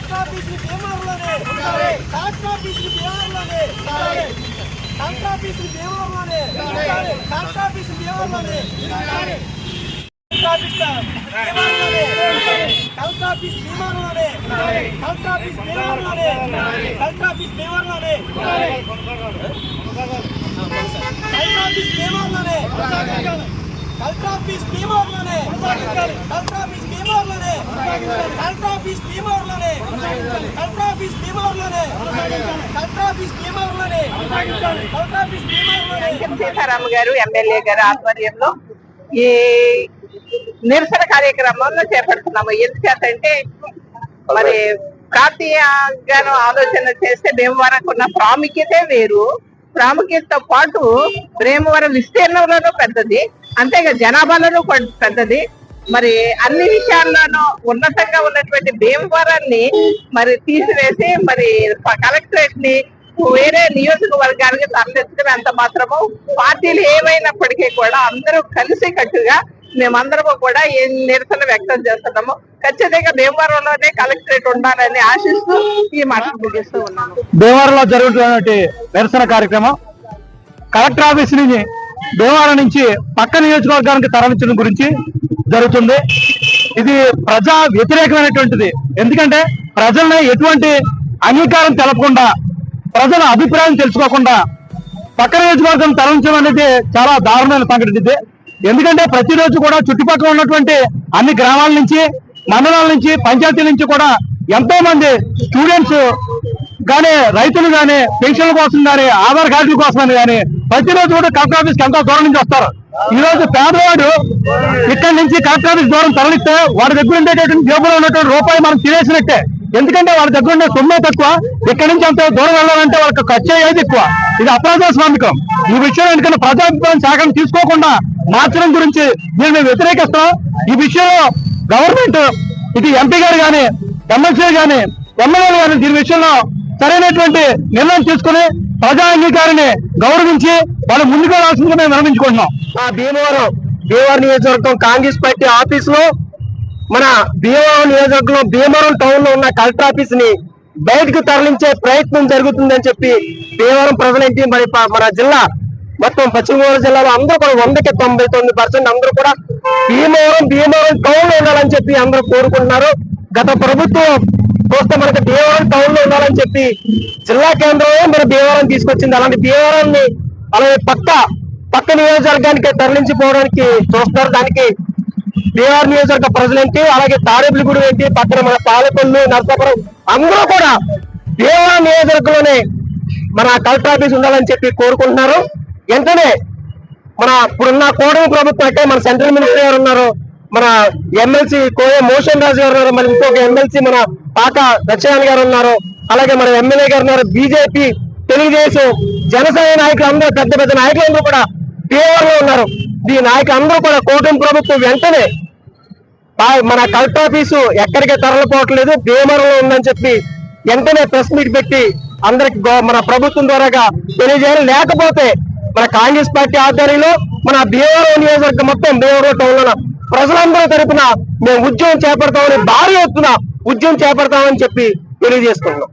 Collector ఆఫీసులు భీమవరంలోనే collector ఆఫీసులు భీమవరంలోనే కలెక్టర్ ఆఫీసులు భీమవరంలోనే కలెక్టర్ ఆఫీసులు భీమవరంలోనే కలెక్టర్ ఆఫీస్ భీమవరంలోనే కలెక్టర్ ఆఫీస్ భీమవరంలోనే కలెక్టర్ ఆఫీస్ భీమవరంలోనే కలెక్టర్ ఆఫీస్ భీమవరంలోనే కలెక్టర్ ఆఫీస్ భీమవరంలోనే కలెక్టర్ ఆఫీస్ భీమవరంలోనే కలెక్టర్ ఆఫీస్ భీమవరంలోనే కలెక్టర్ ఆఫీస్ భీమవరంలోనే కలెక్టర్ ఆఫీస్ భీమవరంలోనే కలెక్టర్ ఆఫీస్ భీమవరంలోనే సీతారామ గారు ఎమ్మెల్యే గారు ఆధ్వర్యంలో ఈ నిరసన కార్యక్రమంలో చేపడుతున్నాము. ఎందుకంటే మరి ప్రాంతీయంగా ఆలోచన చేస్తే భీమవరంకు ఉన్న ప్రాముఖ్యతే వేరు. ప్రాముఖ్యతతో పాటు భీమవరం విస్తీర్ణంలోనూ పెద్దది, అంతేగా జనాభాలోనూ పెద్దది. మరి అన్ని విషయాల్లోనూ ఉన్నతంగా ఉన్నటువంటి భీమవరాన్ని మరి తీసివేసి మరి కలెక్టరేట్ ని వేరే నియోజకవర్గానికి తరలించడం ఎంత మాత్రము పార్టీలు ఏమైనప్పటికీ కూడా అందరూ కలిసి కట్టుగా మేమందరము కూడా ఈ నిరసన వ్యక్తం చేస్తున్నాము. ఖచ్చితంగా భీమవరంలోనే కలెక్టరేట్ ఉండాలని ఆశిస్తూ ఈ మాటలు ముగిస్తూ ఉన్నాను. భీమవరంలో జరుగుతున్నటువంటి నిరసన కార్యక్రమం కలెక్టర్ ఆఫీస్ నుంచి భీమవరం నుంచి పక్క నియోజకవర్గానికి తరలించడం గురించి జరుగుతుంది. ఇది ప్రజా వ్యతిరేకమైనటువంటిది. ఎందుకంటే ప్రజల్ని ఎటువంటి అంగీకారం తెలపకుండా, ప్రజల అభిప్రాయం తెలుసుకోకుండా పక్క నియోజకవర్గం తరలించడం అనేది చాలా దారుణమైన సంఘటన ఇది. ఎందుకంటే ప్రతిరోజు కూడా చుట్టుపక్కల ఉన్నటువంటి అన్ని గ్రామాల నుంచి, మండలాల నుంచి, పంచాయతీల నుంచి కూడా ఎంతో మంది స్టూడెంట్స్ కానీ, రైతులు కానీ, పెన్షన్ల కోసం కానీ, ఆధార్ కార్డుల కోసం కానీ ప్రతిరోజు కూడా కలెక్టర్ ఆఫీస్కి ఎంతో దూరం నుంచి వస్తారు. ఈ రోజు పేదవాడు ఇక్కడి నుంచి కలెక్టర్ ఆఫీస్ దూరం తరలిస్తే వాడి దగ్గర ఉండేటటువంటి జేబులో ఉన్నటువంటి రూపాయి మనం తినేసినట్టే. ఎందుకంటే వాళ్ళ దగ్గర ఉండే సొమ్మే తక్కువ, ఇక్కడి నుంచి అంత దూరం వెళ్ళాలంటే వాళ్ళకి ఖర్చు అయ్యేది ఎక్కువ. ఇది అప్రజాస్వామికం. ఈ విషయం ఎందుకంటే ప్రజాభిప్రాయం శాఖను తీసుకోకుండా మార్చడం గురించి దీన్ని వ్యతిరేకిస్తాం. ఈ విషయంలో గవర్నమెంట్ ఇటు ఎంపీ గారు కానీ, ఎమ్మెల్సీ కానీ, ఎమ్మెల్యేలు కానీ దీని విషయంలో సరైనటువంటి నిర్ణయం తీసుకుని ప్రజా అంగీకారాన్ని గౌరవించి వాళ్ళు ముందుకు రావాల్సిందిగా మేము నిర్ణయించుకుంటున్నాం. భీమవరం నియోజకవర్గం కాంగ్రెస్ పార్టీ ఆఫీసులో మన భీమవరం నియోజకవర్గంలో భీమవరం టౌన్ లో ఉన్న కలెక్టర్ ఆఫీస్ ని బయటకు తరలించే ప్రయత్నం జరుగుతుందని చెప్పి భీమవరం ప్రజలేంటి మరి మన జిల్లా మొత్తం పశ్చిమ గోదావరి జిల్లాలో అందరూ కూడా 100కి 99% అందరూ కూడా భీమవరం టౌన్ లో ఉండాలని చెప్పి అందరూ కోరుకుంటున్నారు. గత ప్రభుత్వం చూస్తే మనకి భీమవరం టౌన్ లో ఉండాలని చెప్పి జిల్లా కేంద్రంలో మన భీమవరం తీసుకొచ్చింది. అలాంటి భీమవరాన్ని అలాగే పక్క నియోజకవర్గానికి తరలించిపోవడానికి చూస్తున్నారు. దానికి భీమవరం నియోజకవర్గ ప్రజలేంటి, అలాగే తాడేపల్లిగూడెం ఏంటి, పక్కన మన పాలకొల్లు, నరసాపురం అందరూ కూడా భీమవరం నియోజకవర్గంలోనే మన కలెక్టర్ ఆఫీస్ ఉండాలని చెప్పి కోరుకుంటున్నారు. వెంటనే మన ఇప్పుడున్న కూటమి ప్రభుత్వం అంటే మన సెంట్రల్ మినిస్టర్ గారు ఉన్నారు, మన ఎమ్మెల్సీ కోయ మోషన్ రాజు గారు ఉన్నారు, మరి ఇంకొక ఎమ్మెల్సీ మన పాక దక్షయాని గారు ఉన్నారు, అలాగే మన ఎమ్మెల్యే గారు ఉన్నారు. బీజేపీ, తెలుగుదేశం, జనసేన నాయకులు అందరూ పెద్ద నాయకులందరూ కూడా భీమవరంలో ఉన్నారు. ఈ నాయకులందరూ కూడా కూటమి ప్రభుత్వం వెంటనే మన కలెక్టర్ ఆఫీసు ఎక్కడికి తరలిపోవట్లేదు, భీమవరంలో ఉందని చెప్పి వెంటనే ప్రెస్ మీట్ పెట్టి అందరికి మన ప్రభుత్వం ద్వారాగా తెలియజేయాలి. లేకపోతే మన కాంగ్రెస్ పార్టీ ఆధ్వర్యంలో మన భీమవరం నియోజకవర్గం మొత్తం భీమవరం టౌన్ లో ప్రజలందరూ తరపున మేము ఉద్యమం చేపడతామని, భారీ ఎత్తున ఉద్యమం చేపడతామని చెప్పి తెలియజేస్తున్నాం.